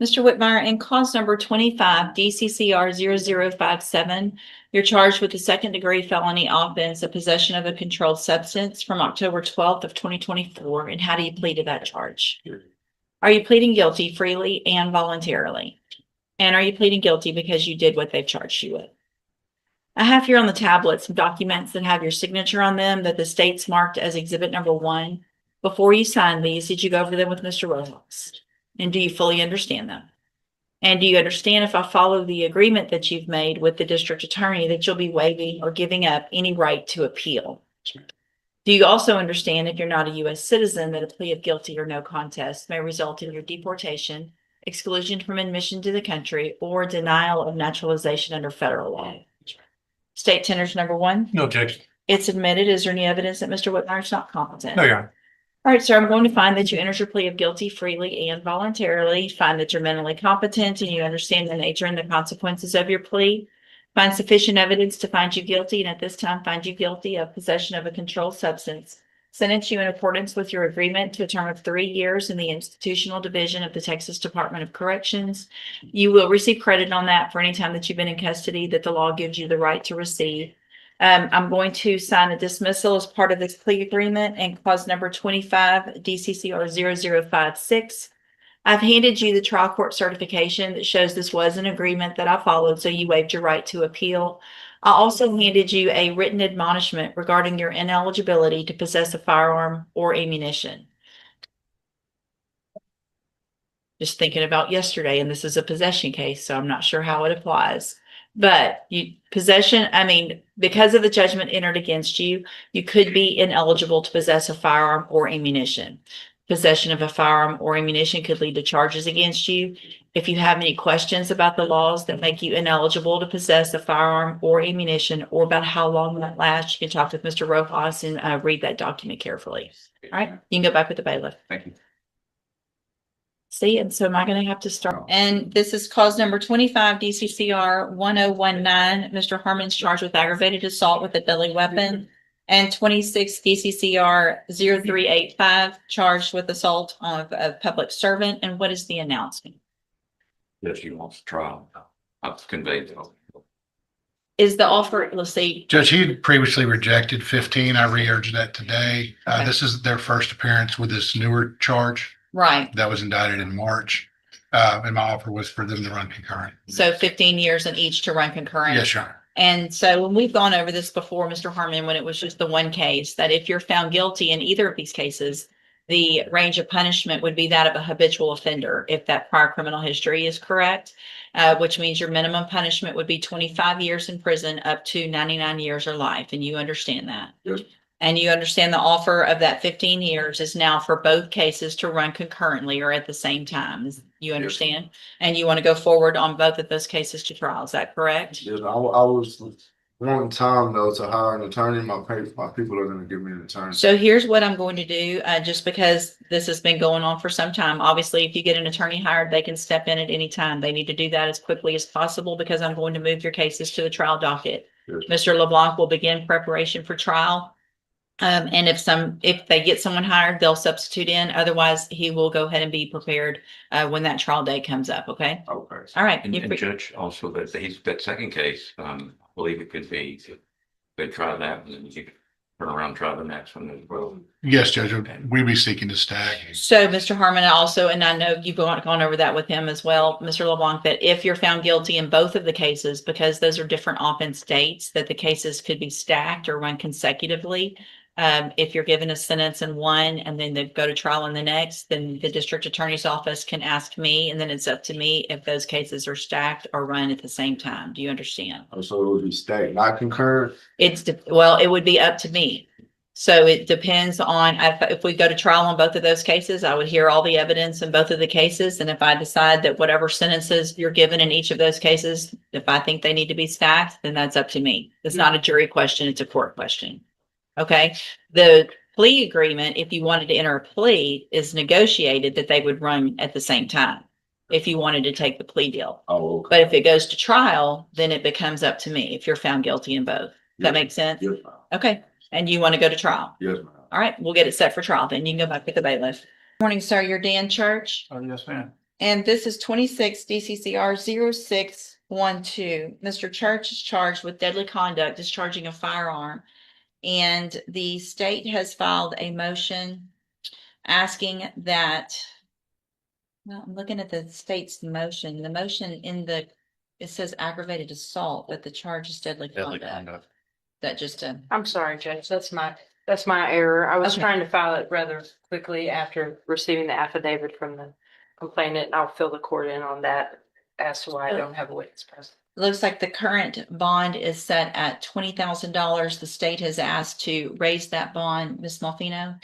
Mr. Whitmire, in cause number 25 DCCR 0057, you're charged with a second-degree felony offense of possession of a controlled substance from October 12th of 2024. And how do you plead to that charge? Are you pleading guilty freely and voluntarily? And are you pleading guilty because you did what they've charged you with? I have here on the tablet some documents that have your signature on them that the state's marked as exhibit number 1. Before you sign these, did you go over them with Mr. Rojas? And do you fully understand them? And do you understand, if I follow the agreement that you've made with the district attorney, that you'll be waiving or giving up any right to appeal? Do you also understand, if you're not a U.S. citizen, that a plea of guilty or no contest may result in your deportation, exclusion from admission to the country, or denial of naturalization under federal law? State tenders number 1. No objection. It's admitted. Is there any evidence that Mr. Whitmire is not competent? No, Your Honor. All right, sir, I'm going to find that you entered your plea of guilty freely and voluntarily, find that you're mentally competent and you understand the nature and the consequences of your plea, find sufficient evidence to find you guilty, and at this time find you guilty of possession of a controlled substance, sentence you in accordance with your agreement to a term of 3 years in the institutional division of the Texas Department of Corrections. You will receive credit on that for any time that you've been in custody that the law gives you the right to receive. I'm going to sign a dismissal as part of this plea agreement and cause number 25 DCCR 0056. I've handed you the trial court certification that shows this was an agreement that I followed, so you waived your right to appeal. I also handed you a written admonishment regarding your ineligibility to possess a firearm or ammunition. Just thinking about yesterday, and this is a possession case, so I'm not sure how it applies. But because of the judgment entered against you, you could be ineligible to possess a firearm or ammunition. Possession of a firearm or ammunition could lead to charges against you. If you have any questions about the laws that make you ineligible to possess a firearm or ammunition, or about how long that lasts, you can talk with Mr. Rojas and read that document carefully. All right, you can go back with the bailiff. Thank you. See, and so am I going to have to start? And this is cause number 25 DCCR 1019. Mr. Harmon's charged with aggravated assault with a deadly weapon. And 26 DCCR 0385 charged with assault of a public servant. And what is the announcement? Yes, he wants to trial. I've conveyed it. Is the offer, let's see. Judge, he had previously rejected 15. I re-urged that today. Okay. This is their first appearance with this newer charge Right. that was indicted in March. And my offer was for them to run concurrent. So 15 years in each to run concurrent. Yes, Your Honor. And so when we've gone over this before, Mr. Harmon, when it was just the one case, that if you're found guilty in either of these cases, the range of punishment would be that of a habitual offender, if that prior criminal history is correct, which means your minimum punishment would be 25 years in prison up to 99 years or life. And you understand that? Yes. And you understand the offer of that 15 years is now for both cases to run concurrently or at the same time. You understand? And you want to go forward on both of those cases to trial. Is that correct? Yes, I was wanting time though to hire an attorney. My people are gonna give me an attorney. So here's what I'm going to do, just because this has been going on for some time. Obviously, if you get an attorney hired, they can step in at any time. They need to do that as quickly as possible because I'm going to move your cases to the trial docket. Yes. Mr. LeBlanc will begin preparation for trial. And if they get someone hired, they'll substitute in. Otherwise, he will go ahead and be prepared when that trial day comes up. Okay. Okay. All right. And Judge, also that second case, I believe it could be, they try that and then you could turn around and try the next one as well. Yes, Judge, we'd be seeking to stack. So, Mr. Harmon, also, and I know you've gone over that with him as well, Mr. LeBlanc, that if you're found guilty in both of the cases, because those are different offense dates, that the cases could be stacked or run consecutively. If you're given a sentence in one and then they go to trial in the next, then the district attorney's office can ask me, and then it's up to me if those cases are stacked or run at the same time. Do you understand? Oh, so it would be stacked, not concurrent. Well, it would be up to me. So it depends on if we go to trial on both of those cases, I would hear all the evidence in both of the cases. And if I decide that whatever sentences you're given in each of those cases, if I think they need to be stacked, then that's up to me. It's not a jury question. It's a court question. Okay. The plea agreement, if you wanted to enter a plea, is negotiated that they would run at the same time if you wanted to take the plea deal. Oh, okay. But if it goes to trial, then it becomes up to me if you're found guilty in both. Does that make sense? Yes, ma'am. Okay. And you want to go to trial? Yes, ma'am. All right. We'll get it set for trial. Then you can go back with the bailiff. Morning, sir. You're Dan Church. Oh, yes, ma'am. And this is 26 DCCR 0612. Mr. Church is charged with deadly conduct, discharging a firearm. And the state has filed a motion asking that, well, I'm looking at the state's motion. The motion it says aggravated assault, but the charge is deadly Deadly conduct. conduct. That just, I'm sorry, Judge, that's my error. I was Okay. trying to file it rather quickly after receiving the affidavit from the complainant. I'll fill the court in on that as to why I don't have a witness present. looks like the current bond is set at $20,000. The state has asked to raise that bond. Ms. Malfino?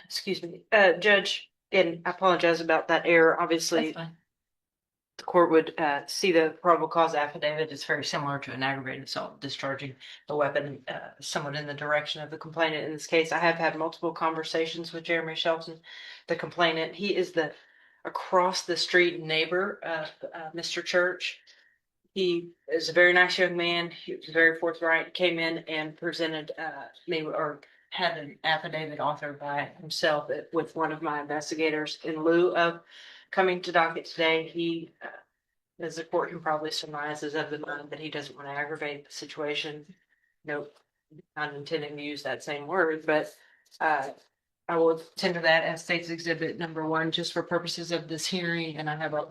Excuse me, Judge, and I apologize about that error. Obviously, That's fine. the court would see the probable cause affidavit. It's very similar to an aggravated assault, discharging a weapon somewhat in the direction of the complainant. In this case, I have had multiple conversations with Jeremy Shelton, the complainant. He is the across the street neighbor of Mr. Church. He is a very nice young man. He was very forthright, came in and presented me or had an affidavit authored by himself with one of my investigators in lieu of coming to docket today. He, as the court can probably surmise, is of the mind that he doesn't want to aggravate the situation. Nope, not intending to use that same word, but I will tender that as State's Exhibit number 1, just for purposes of this hearing, and I have a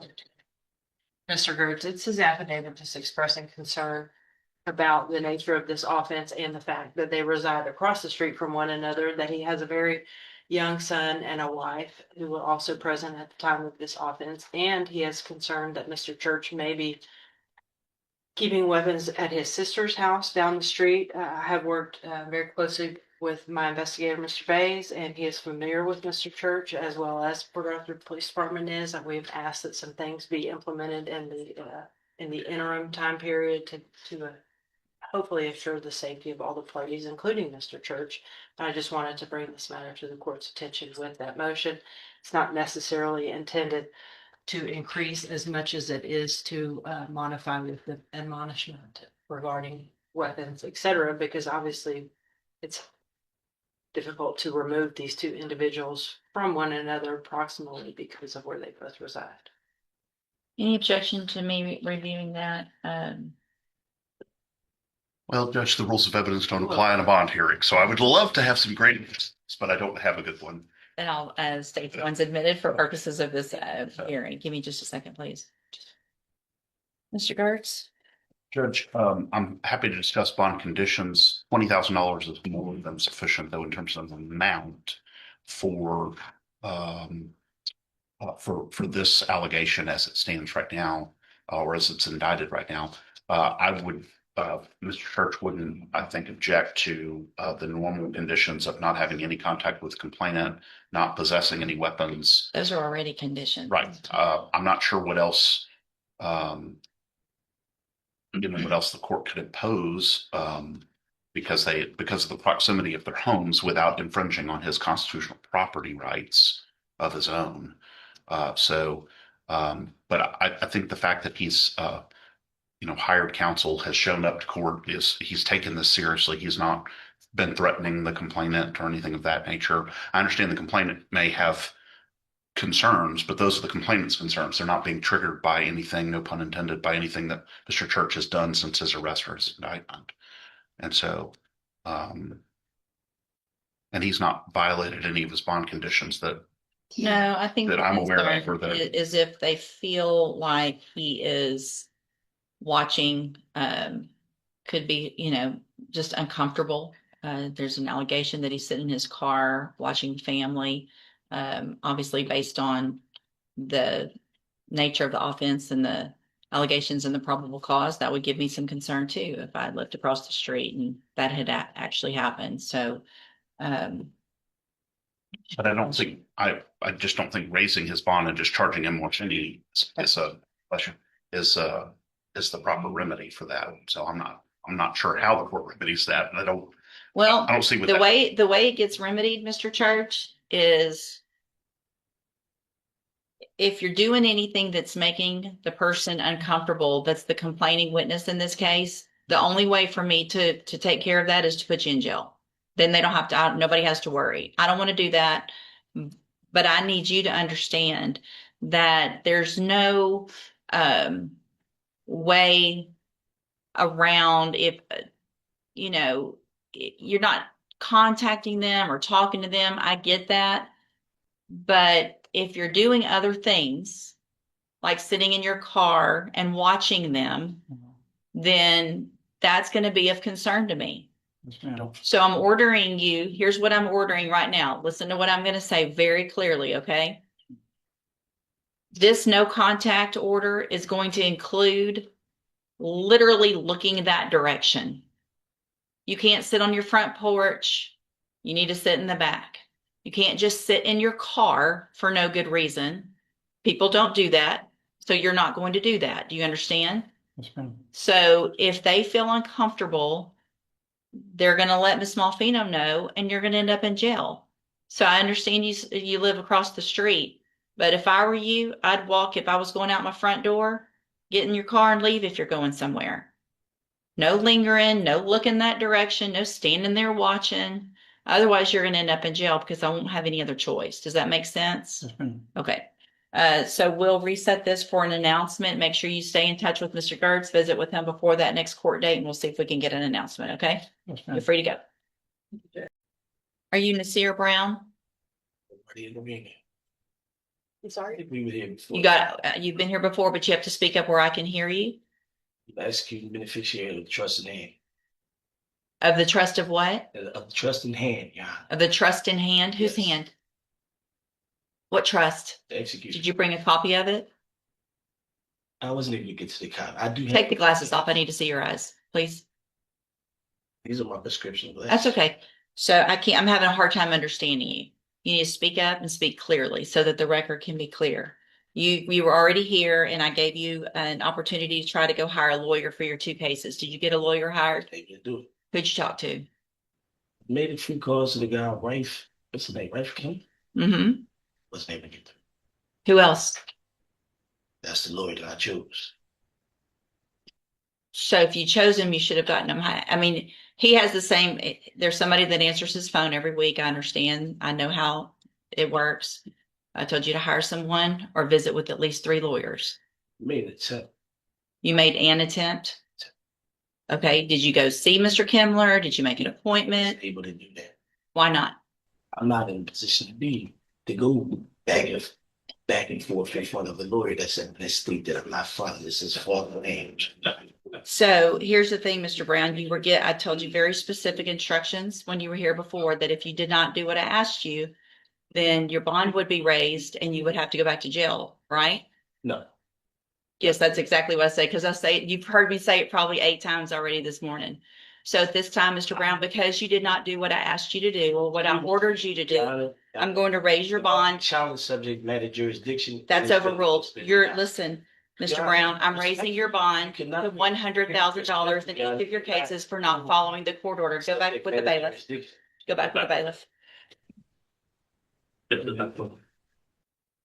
Mr. Gertz, it's his affidavit just expressing concern about the nature of this offense and the fact that they reside across the street from one another, that he has a very young son and a wife who were also present at the time of this offense. And he is concerned that Mr. Church may be keeping weapons at his sister's house down the street. I have worked very closely with my investigator, Mr. Bays, and he is familiar with Mr. Church as well as Port Arthur Police Department is. And we've asked that some things be implemented in the interim time period to hopefully assure the safety of all the parties, including Mr. Church. I just wanted to bring this matter to the court's attention with that motion. It's not necessarily intended to increase as much as it is to modify with the admonishment regarding weapons, etc., because obviously it's difficult to remove these two individuals from one another approximately because of where they both reside. Any objection to me reviewing that? Well, Judge, the rules of evidence don't apply in a bond hearing, so I would love to have some great evidence, but I don't have a good one. And I'll state the ones admitted for purposes of this hearing. Give me just a second, please. Mr. Gertz? Judge, I'm happy to discuss bond conditions. $20,000 is more than sufficient, though, in terms of amount for this allegation as it stands right now, or as it's indicted right now. Mr. Church wouldn't, I think, object to the normal conditions of not having any contact with the complainant, not possessing any weapons. Those are already conditions. Right. I'm not sure what else, what else the court could impose because of the proximity of their homes without infringing on his constitutional property rights of his own. But I think the fact that he's hired counsel, has shown up to court, he's taken this seriously. He's not been threatening the complainant or anything of that nature. I understand the complainant may have concerns, but those are the complainant's concerns. They're not being triggered by anything, no pun intended, by anything that Mr. Church has done since his arrest or his indictment. And so, and he's not violated any of his bond conditions that I think that I'm aware of, or that is if they feel like he is watching, could be, just uncomfortable. There's an allegation that he's sitting in his car watching family, obviously based on the nature of the offense and the allegations and the probable cause. That would give me some concern too, if I lived across the street and that had actually happened. So, but I just don't think raising his bond and just charging him more penalty is the proper remedy for that. So I'm not sure how the court remedies that. I don't see what the way it gets remedied, Mr. Church, is if you're doing anything that's making the person uncomfortable, that's the complaining witness in this case, the only way for me to take care of that is to put you in jail. Then they don't have to, nobody has to worry. I don't want to do that, but I need you to understand that there's no way around if, you're not contacting them or talking to them. I get that. But if you're doing other things, like sitting in your car and watching them, then that's going to be of concern to me. So I'm ordering you, here's what I'm ordering right now. Listen to what I'm going to say very clearly, okay? This no contact order is going to include literally looking that direction. You can't sit on your front porch. You need to sit in the back. You can't just sit in your car for no good reason. People don't do that. So you're not going to do that. Do you understand? So if they feel uncomfortable, they're going to let Miss Malfino know, and you're going to end up in jail. So I understand you live across the street, but if I were you, I'd walk. If I was going out my front door, get in your car and leave if you're going somewhere. No lingering, no looking that direction, no standing there watching. Otherwise, you're going to end up in jail because I won't have any other choice. Does that make sense? Okay. So we'll reset this for an announcement. Make sure you stay in touch with Mr. Gertz, visit with him before that next court date, and we'll see if we can get an announcement, okay? You're free to go. Are you Nasir Brown? I'm sorry. We were here before. You've been here before, but you have to speak up where I can hear you. Executing beneficiary of the trust in hand. Of the trust of what? Of the trust in hand, yeah. Of the trust in hand? Whose Yes. hand? What trust? The execution. Did you bring a copy of it? I wasn't able to get to the copy. I do have. Take the glasses off. I need to see your eyes, please. These are my prescription glasses. That's okay. So I'm having a hard time understanding you. You need to speak up and speak clearly so that the record can be clear. You were already here, and I gave you an opportunity to try to go hire a lawyer for your 2 cases. Did you get a lawyer hired? Able to do it. Who'd you talk to? Made a few calls to the guy, Rafe. What's his name? Rafe King? Mm-hmm. Wasn't able to get through. Who else? That's the lawyer that I chose. So if you chose him, you should have gotten him. I mean, he has the same, there's somebody that answers his phone every week. I understand. I know how it works. I told you to hire someone or visit with at least 3 lawyers. Made an attempt. You made an attempt? Okay. Did you go see Mr. Kimler? Did you make an appointment? Wasn't able to do that. Why not? I'm not in a position to go back and forth in front of a lawyer that's in this state that I'm not fond of. This is false names. So here's the thing, Mr. Brown, I told you very specific instructions when you were here before that if you did not do what I asked you, then your bond would be raised and you would have to go back to jail, right? No. Yes, that's exactly what I say, because you've heard me say it probably 8 times already this morning. So at this time, Mr. Brown, because you did not do what I asked you to do or what I ordered you to do, I'm going to raise your bond. Challenge subject matter jurisdiction. That's overruled. Listen, Mr. Brown, I'm raising your bond to $100,000 in each of your cases for not following the court order. Go back with the bailiff. Go back with the bailiff.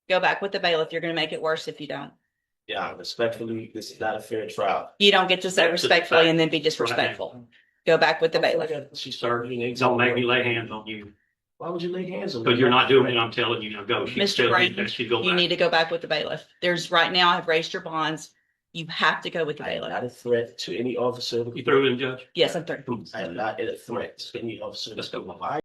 Go back with the bailiff. You're going to make it worse if you don't. Yeah, respectfully, this is not a fair trial. You don't get to say respectfully and then be disrespectful. Go back with the bailiff. She started. Don't make me lay hands on you, Why would you lay hands on me? because you're not doing it. I'm telling you now, go. Mr. Brown, you need to go back with the bailiff. Right now, I've raised your bonds. You have to go with the I am not bailiff. a threat to any officer. You through in, Judge? Yes, I'm through. I am not a threat to any officer. Let's go. Why